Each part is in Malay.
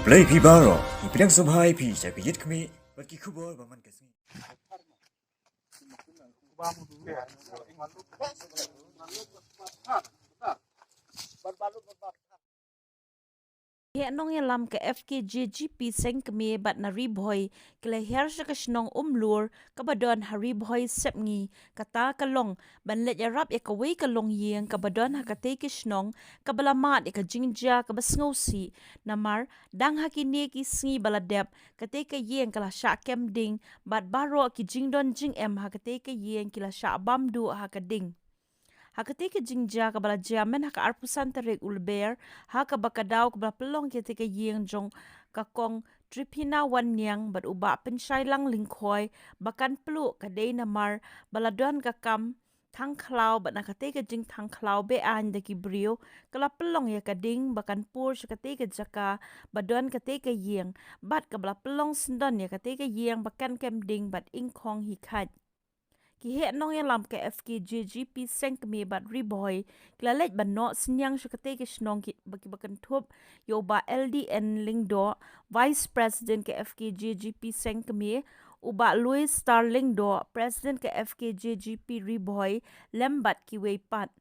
Play Pibaro, Ipinang Subhai Pi, Sapiyit Kami, Bakikubo, Baman Kasi. He nong lam ke FKJGP seng kemi bat na riboy kele her shakashnong lur kabadon ha riboy sepngi kata kalong ban let yarap ya kawai kalong yeng kabadon ha kate kishnong kabalamat ya kajingja kabasngausi namar dang hakine ki sngi baladep kate ka yeng kala sha kem ding bat baro ki jingdon jing em ha kate ka yeng kila sha bamdu ha kading. Hakateke jingja kabala jaman haka arpusan tarik ulber haka bakadaw kabala pelong ketika yeng jong kakong tripina wan nyang bat uba pensyai lang lingkhoy bakan peluk kadai namar baladuan kakam thang klau bat nakateke jing thang klau be an daki brio kala pelong ya kading bakan pur sakateke jaka baduan kateke yeng bat kabala pelong sendon ya kateke yeng bakan kem ding bat ingkong hikat. Ki he nong yang lam ke FKJGP seng kemi bat riboy kilalet ban no senyang syakate ke snong ki baki bakan tup yo ba LDN Lingdo Vice President ke FKJGP seng kemi uba Louis Starling do President ke FKJGP riboy lembat ki weipat.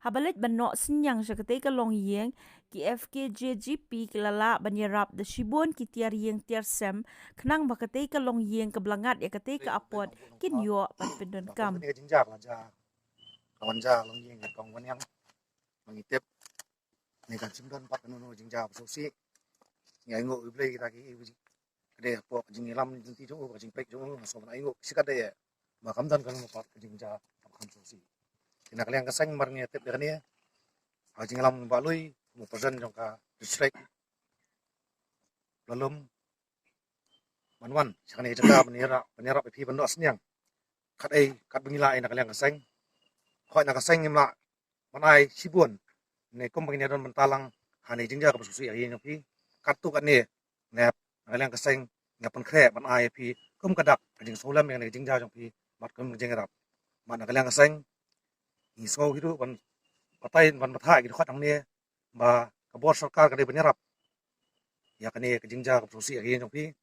Habalit banok senyang syakate ka long yeng ki FKJGP kilala banyarap da shibon ki tiar yeng tiar sem kenang bakate ka long yeng ka belangat ya kate ka apot kin yo pan pendon kam. Ini jinjak lah ja kawan ja long yeng kong wan yang mangitip ni kan simdan pat no jinjak sosi ngai ngo ublei kita ki kade po jing lam jing ti jo jing pek jo so na ngo sikat de ma kam dan kan mo pat jinjak kam sosi ina kalian kasang mar ngai tip de ni jing lam ba lui mo present jong ka district lalum manwan sakane jaga penira pi pendo senyang kat ai kat bengila ina kalian kasang khoi na kasang ngimla manai sibun ne kom bagini don mentalang hani jingja ka susi ai ngapi katu kan ne ne kalian kasang ngapan kre ban ai pi kom kadak jing solam yang ne jingja jong pi mat kom jingrap man kalian kasang ni so hidu ban patai ban batha gitu khat ang ne ba kabor sarkar ka de benyarap ya kan ne jingja ka susi ai jong pi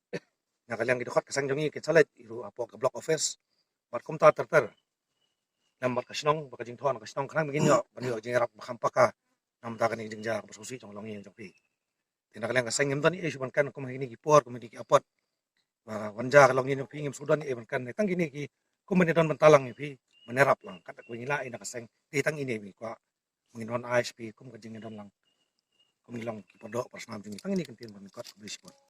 na kalian gitu khat kasang jongi ke chalet iru apo ka block office bat kom ta ter nambat kasnong baka jing thon kasnong khrang begin yo ban yo jing rap kham paka nam ta kani jing ja susi chong long yin jong pi tina kalian kasang ngem dan e suban kan ko mahini ki por ko medi ki apot wanja ka long yin pi ngem sudan e ban kan tang gini ki ko meni don talang pi menerap lang kata ko ngila ina kasang ti tang ini mi ko mengin don ISP ko jing don lang ko mi long ki podok pas nam jing tang ini kan tin ban ko blis